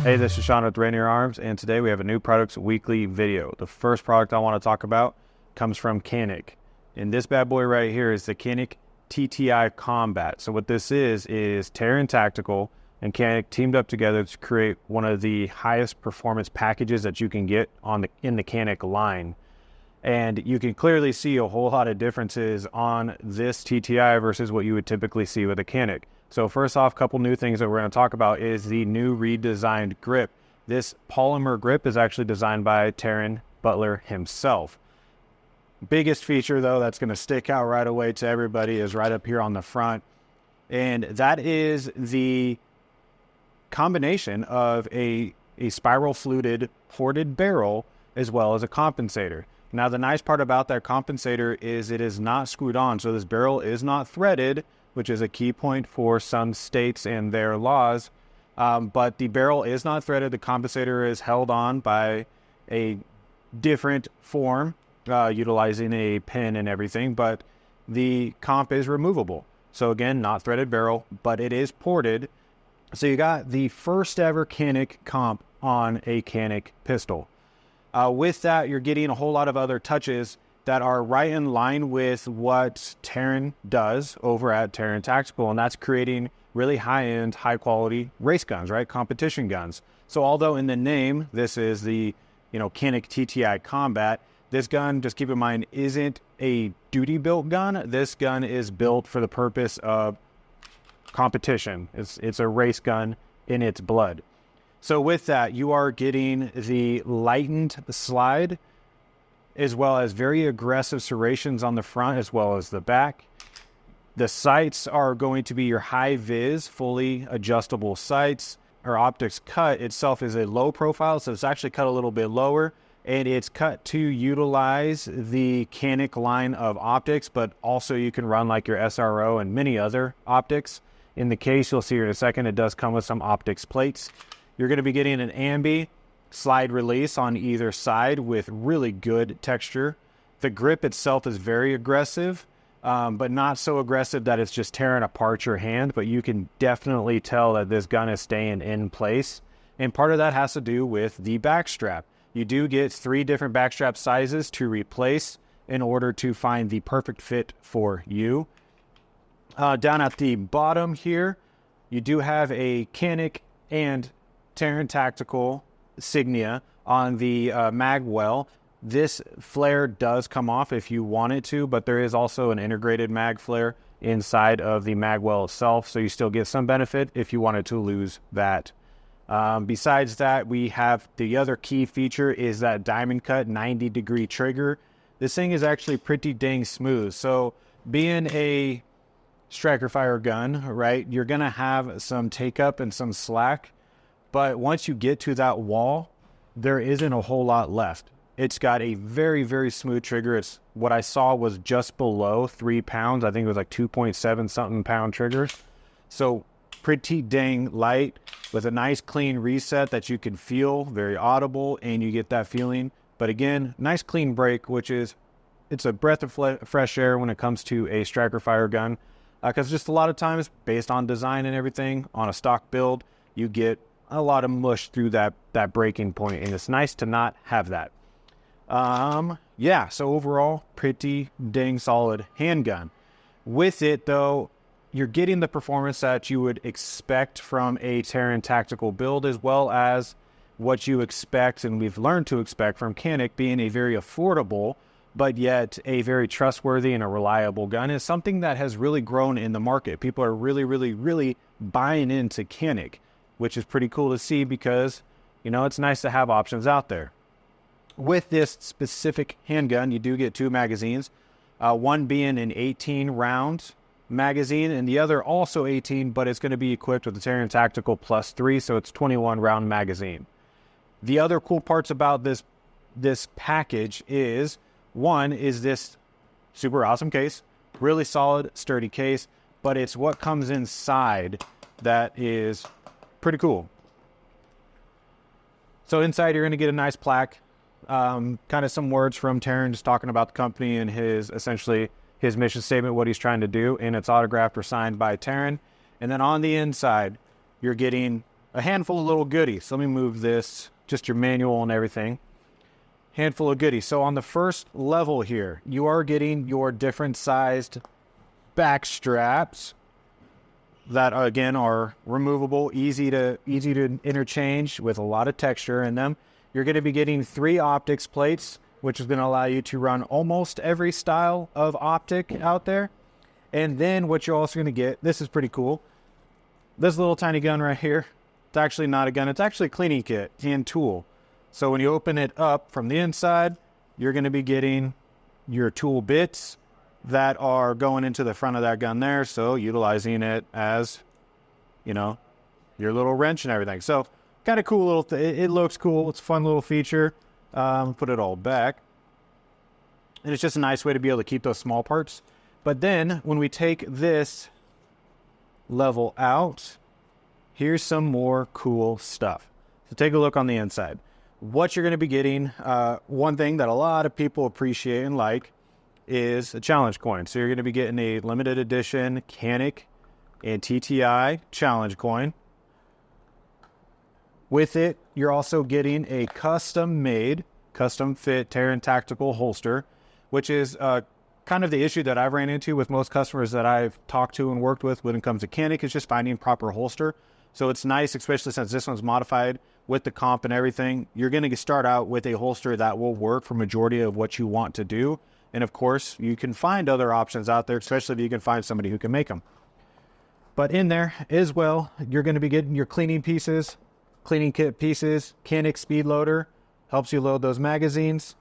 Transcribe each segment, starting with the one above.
Hey, this is Sean with Rainier Arms, and today we have a new products weekly video. The first product I want to talk about comes from Canik, and this bad boy right here is the Canik TTI Combat. So what this is Taran Tactical and Canik teamed up together to create one of the highest performance packages that you can get in the Canik line. And you can clearly see a whole lot of differences on this TTI versus what you would typically see with a Canik. So first off, a couple new things that we're going to talk about is the new redesigned grip. This polymer grip is actually designed by Taran Butler himself. Biggest feature though that's going to stick out right away to everybody is right up here on the front. And that is the combination of a spiral fluted ported barrel as well as a compensator. Now the nice part about that compensator is it is not screwed on. So this barrel is not threaded, which is a key point for some states and their laws. But the barrel is not threaded. The compensator is held on by a different form, utilizing a pin and everything, but the comp is removable. So again, not threaded barrel, but it is ported. So you got the first ever Canik comp on a Canik pistol. With that, you're getting a whole lot of other touches that are right in line with what Taran does over at Taran Tactical, and that's creating really high-end, high-quality race guns, right? Competition guns. So although in the name, this is the, Canik TTI Combat, this gun, just keep in mind, isn't a duty-built gun. This gun is built for the purpose of competition. It's a race gun in its blood. So with that, you are getting the lightened slide, as well as very aggressive serrations on the front as well as the back. The sights are going to be your high vis, fully adjustable sights. Our optics cut itself is a low profile, so it's actually cut a little bit lower, and it's cut to utilize the Canik line of optics, but also you can run like your SRO and many other optics. In the case, you'll see here in a second, it does come with some optics plates. You're going to be getting an ambi slide release on either side with really good texture. The grip itself is very aggressive, but not so aggressive that it's just tearing apart your hand, but you can definitely tell that this gun is staying in place. And part of that has to do with the backstrap. You do get 3 different backstrap sizes to replace in order to find the perfect fit for you. Down at the bottom here, you do have a Canik and Taran Tactical insignia on the mag well. This flare does come off if you want it to, but there is also an integrated mag flare inside of the mag well itself, so you still get some benefit if you wanted to lose that. Besides that, we have the other key feature is that diamond cut 90-degree trigger. This thing is actually pretty dang smooth. So being a striker fire gun, right, you're gonna have some take up and some slack. But once you get to that wall, there isn't a whole lot left. It's got a very, very smooth trigger. It's what I saw was just below 3 pounds. I think it was like 2.7 something pound trigger. So pretty dang light with a nice clean reset that you can feel, very audible, and you get that feeling. But again, nice clean break, which is, it's a breath of fresh air when it comes to a striker fire gun. Because just a lot of times, based on design and everything, on a stock build, you get a lot of mush through that breaking point, and it's nice to not have that. Yeah, so overall, pretty dang solid handgun. With it, though, you're getting the performance that you would expect from a Taran Tactical build, as well as what you expect, and we've learned to expect from Canik, being a very affordable, but yet a very trustworthy and a reliable gun, is something that has really grown in the market. People are really, really, really buying into Canik, which is pretty cool to see because, it's nice to have options out there. With this specific handgun, you do get 2 magazines, one being an 18-round magazine and the other also 18, but it's going to be equipped with the Taran Tactical plus 3, so it's 21-round magazine. The other cool parts about this package is, one is this super awesome case, really solid, sturdy case, but it's what comes inside that is pretty cool. So inside you're going to get a nice plaque, kind of some words from Taran just talking about the company and essentially his mission statement, what he's trying to do, and it's autographed or signed by Taran. And then on the inside, you're getting a handful of little goodies. Let me move this, just your manual and everything. Handful of goodies. So on the first level here, you are getting your different sized back straps that again are removable, easy to interchange with a lot of texture in them. You're going to be getting 3 optics plates, which is going to allow you to run almost every style of optic out there. And then what you're also going to get, this is pretty cool, this little tiny gun right here. It's actually not a gun, it's actually a cleaning kit and tool. So when you open it up from the inside, you're going to be getting your tool bits that are going into the front of that gun there. So utilizing it as, you know, your little wrench and everything. So kind of cool little it looks cool. It's a fun little feature. Put it all back. And it's just a nice way to be able to keep those small parts. But then when we take this level out, here's some more cool stuff. So take a look on the inside. What you're going to be getting, one thing that a lot of people appreciate and like is a challenge coin. So you're going to be getting a limited edition Canik and TTI challenge coin. With it, you're also getting a custom-made, custom-fit Taran tactical holster, which is kind of the issue that I've ran into with most customers that I've talked to and worked with when it comes to Canik, is just finding proper holster. So it's nice, especially since this one's modified with the comp and everything. You're going to start out with a holster that will work for majority of what you want to do. And of course, you can find other options out there, especially if you can find somebody who can make them. But in there as well, you're going to be getting your cleaning pieces, cleaning kit pieces, Canik speed loader, helps you load those magazines,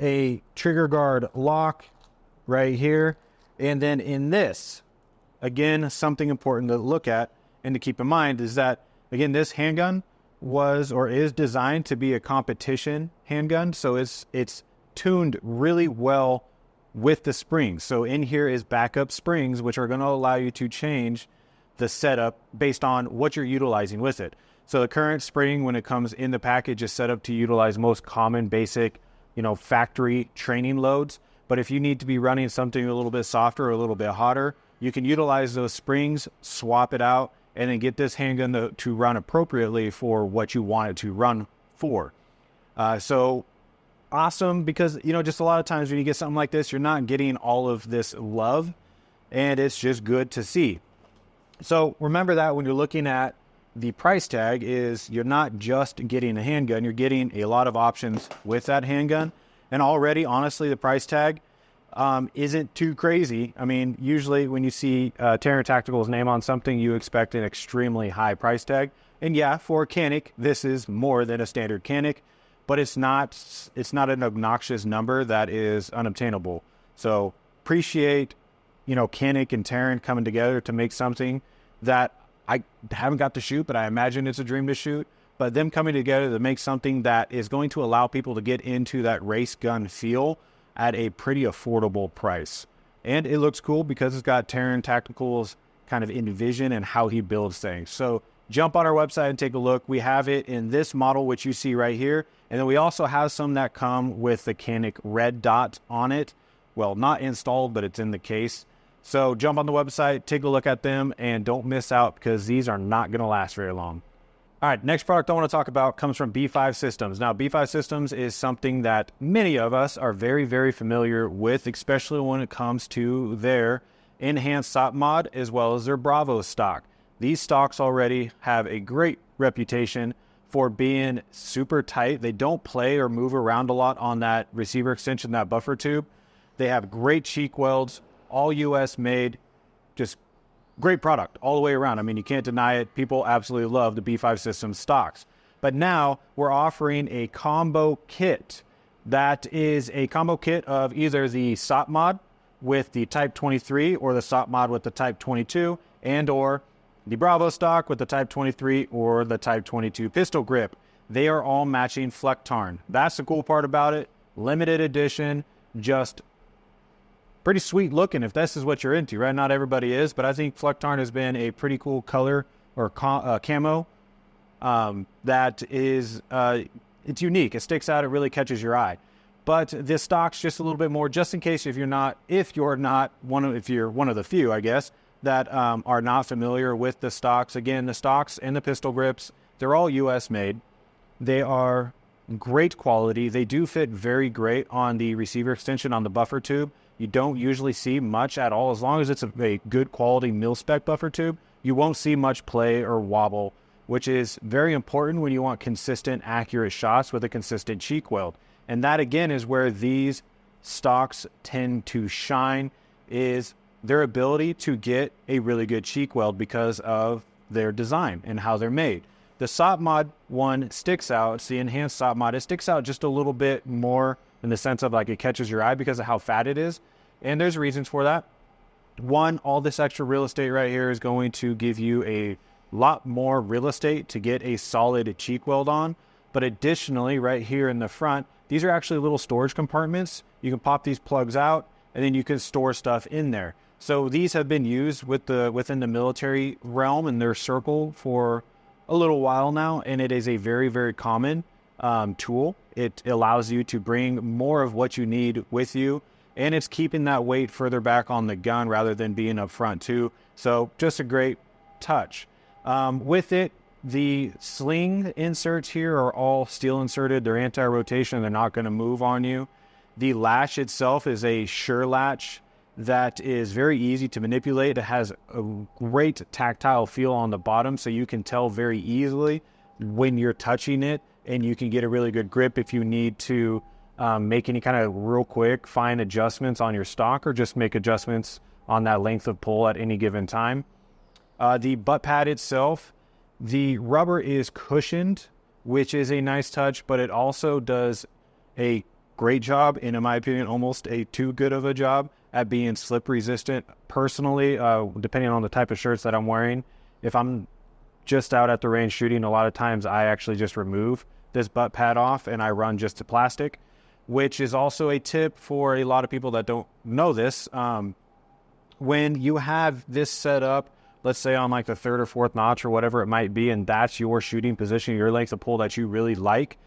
a trigger guard lock right here. And then in this, again, something important to look at and to keep in mind is that, again, this handgun was or is designed to be a competition handgun. So it's tuned really well with the springs. So in here is backup springs, which are going to allow you to change the setup based on what you're utilizing with it. So the current spring, when it comes in the package, is set up to utilize most common basic, factory training loads. But if you need to be running something a little bit softer or a little bit hotter, you can utilize those springs, swap it out, and then get this handgun to run appropriately for what you want it to run for. So awesome, because, just a lot of times when you get something like this, you're not getting all of this love, and it's just good to see. So remember that when you're looking at the price tag, is you're not just getting a handgun, you're getting a lot of options with that handgun. And already, honestly, the price tag isn't too crazy. I mean, usually when you see Taran Tactical's name on something, you expect an extremely high price tag. And yeah, for Canik, this is more than a standard Canik, but it's not an obnoxious number that is unobtainable. So appreciate, Canik and Taran coming together to make something that I haven't got to shoot, but I imagine it's a dream to shoot. But them coming together to make something that is going to allow people to get into that race gun feel at a pretty affordable price. And it looks cool because it's got Taran Tactical's kind of envision and how he builds things. So jump on our website and take a look. We have it in this model, which you see right here. And then we also have some that come with the Canik red dot on it. Well, not installed, but it's in the case. So jump on the website, take a look at them, and don't miss out because these are not going to last very long. All right, next product I want to talk about comes from B5 Systems. Now, B5 Systems is something that many of us are very, very familiar with, especially when it comes to their enhanced SOP mod as well as their Bravo stock. These stocks already have a great reputation for being super tight. They don't play or move around a lot on that receiver extension, that buffer tube. They have great cheek welds, all US made, just great product all the way around. I mean, you can't deny it. People absolutely love the B5 Systems stocks. But now we're offering a combo kit. That is a combo kit of either the SOP mod with the Type 23 or the SOP mod with the Type 22, and or the Bravo stock with the Type 23 or the Type 22 pistol grip. They are all matching Flecktarn. That's the cool part about it. Limited edition, just pretty sweet looking if this is what you're into, right? Not everybody is, but I think Flecktarn has been a pretty cool color or camo that is, it's unique. It sticks out. It really catches your eye. But this stock's just a little bit more, just in case if you're one of the few, I guess, that are not familiar with the stocks. Again, the stocks and the pistol grips, They're all US made. They are great quality. They do fit very great on the receiver extension on the buffer tube. You don't usually see much at all. As long as it's a good quality mil-spec buffer tube, you won't see much play or wobble, which is very important when you want consistent, accurate shots with a consistent cheek weld. And that, again, is where these stocks tend to shine, is their ability to get a really good cheek weld because of their design and how they're made. The SOP mod one sticks out. It's the enhanced SOP mod. It sticks out just a little bit more in the sense of like it catches your eye because of how fat it is. And there's reasons for that. One, all this extra real estate right here is going to give you a lot more real estate to get a solid cheek weld on. But additionally, right here in the front, these are actually little storage compartments. You can pop these plugs out and then you can store stuff in there. So these have been used within the military realm and their circle for a little while now, and it is a very, very common tool. It allows you to bring more of what you need with you, and it's keeping that weight further back on the gun rather than being up front too. So just a great touch. With it, the sling inserts here are all steel inserted. They're anti-rotation. They're not going to move on you. The latch itself is a sure latch that is very easy to manipulate. It has a great tactile feel on the bottom, so you can tell very easily when you're touching it, and you can get a really good grip if you need to make any kind of real quick fine adjustments on your stock or just make adjustments on that length of pull at any given time. The butt pad itself, the rubber is cushioned, which is a nice touch, but it also does a great job, and in my opinion, almost a too good of a job at being slip resistant. Personally, depending on the type of shirts that I'm wearing, if I'm just out at the range shooting, a lot of times I actually just remove this butt pad off and I run just to plastic, which is also a tip for a lot of people that don't know this. When you have this set up, let's say on like the third or fourth notch or whatever it might be, and that's your shooting position, your length of pull that you really like,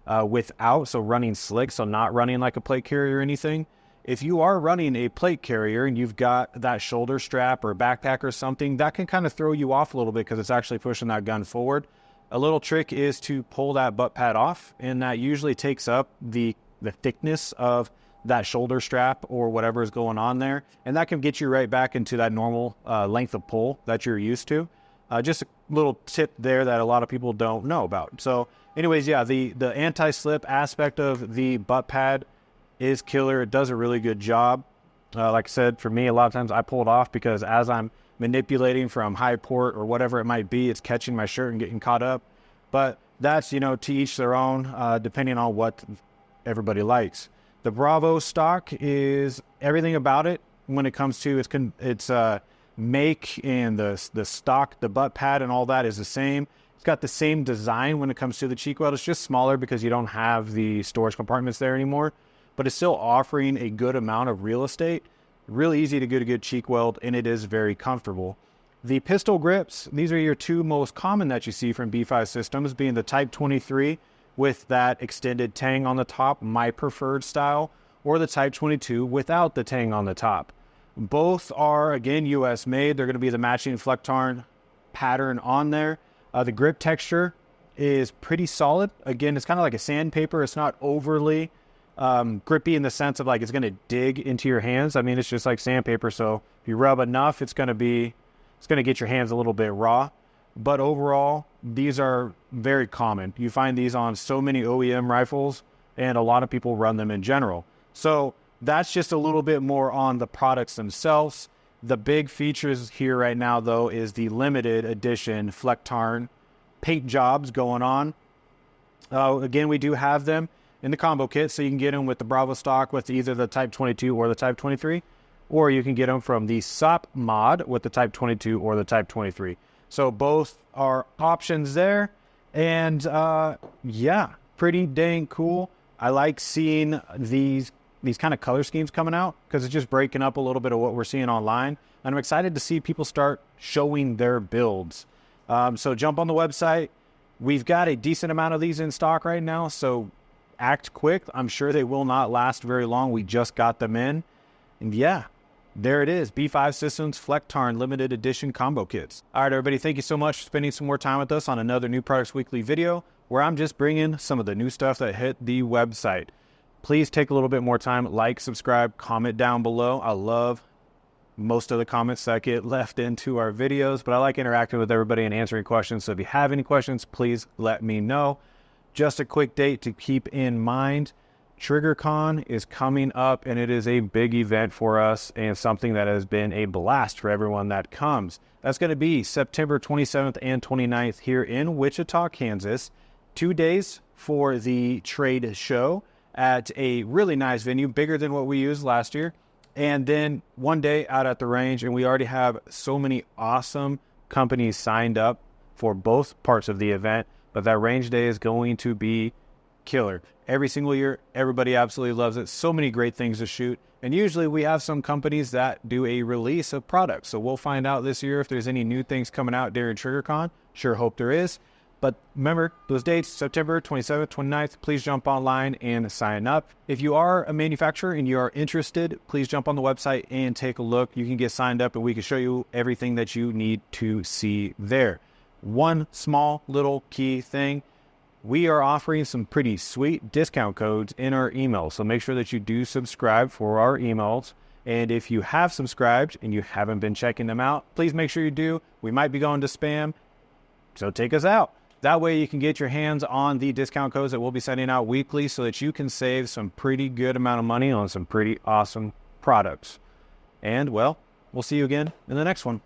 so running slick, so not running like a plate carrier or anything. If you are running a plate carrier and you've got that shoulder strap or backpack or something, that can kind of throw you off a little bit because it's actually pushing that gun forward. A little trick is to pull that butt pad off, and that usually takes up the thickness of that shoulder strap or whatever is going on there, and that can get you right back into that normal length of pull that you're used to. Just a little tip there that a lot of people don't know about. So anyways, yeah, the anti-slip aspect of the butt pad is killer. It does a really good job. Like I said, for me, a lot of times I pull it off because as I'm manipulating from high port or whatever it might be, it's catching my shirt and getting caught up. But that's, to each their own, depending on what everybody likes. The Bravo stock is everything about it when it comes to its make and the stock, the butt pad and all that is the same. It's got the same design when it comes to the cheek weld. It's just smaller because you don't have the storage compartments there anymore, but it's still offering a good amount of real estate. Really easy to get a good cheek weld, and it is very comfortable. The pistol grips, these are your two most common that you see from B5 Systems, being the Type 23 with that extended tang on the top, my preferred style, or the Type 22 without the tang on the top. Both are, again, US made. They're going to be the matching Flecktarn pattern on there. The grip texture is pretty solid. Again, it's kind of like a sandpaper. It's not overly grippy in the sense of like it's going to dig into your hands. I mean, it's just like sandpaper. So if you rub enough, it's going to get your hands a little bit raw. But overall, these are very common. You find these on so many OEM rifles, and a lot of people run them in general. So that's just a little bit more on the products themselves. The big features here right now, though, is the limited edition Flecktarn paint jobs going on. Again, we do have them in the combo kit, so you can get them with the Bravo stock with either the Type 22 or the Type 23, or you can get them from the SOP mod with the Type 22 or the Type 23. So both are options there, and yeah, pretty dang cool. I like seeing these kind of color schemes coming out because it's just breaking up a little bit of what we're seeing online, and I'm excited to see people start showing their builds. So jump on the website. We've got a decent amount of these in stock right now, so act quick. I'm sure they will not last very long. We just got them in, and yeah, There it is, B5 Systems Flecktarn limited edition combo kits. All right, everybody, thank you so much for spending some more time with us on another New Products Weekly video, where I'm just bringing some of the new stuff that hit the website. Please take a little bit more time, like, subscribe, comment down below. I love most of the comments that get left into our videos, but I like interacting with everybody and answering questions. So if you have any questions, please let me know. Just a quick date to keep in mind. TriggerCon is coming up, and it is a big event for us and something that has been a blast for everyone that comes. That's going to be September 27th and 29th here in Wichita, Kansas. 2 days for the trade show at a really nice venue, bigger than what we used last year. And then 1 day out at the range, and we already have so many awesome companies signed up for both parts of the event, but that range day is going to be killer. Every single year, everybody absolutely loves it. So many great things to shoot. And usually we have some companies that do a release of products. So we'll find out this year if there's any new things coming out during TriggerCon. Sure hope there is. But remember, those dates, September 27th, 29th, please jump online and sign up. If you are a manufacturer and you are interested, please jump on the website and take a look. You can get signed up and we can show you everything that you need to see there. One small little key thing. We are offering some pretty sweet discount codes in our email, so make sure that you do subscribe for our emails. And if you have subscribed and you haven't been checking them out, please make sure you do. We might be going to spam, so take us out. That way you can get your hands on the discount codes that we'll be sending out weekly so that you can save some pretty good amount of money on some pretty awesome products. And, well, we'll see you again in the next one.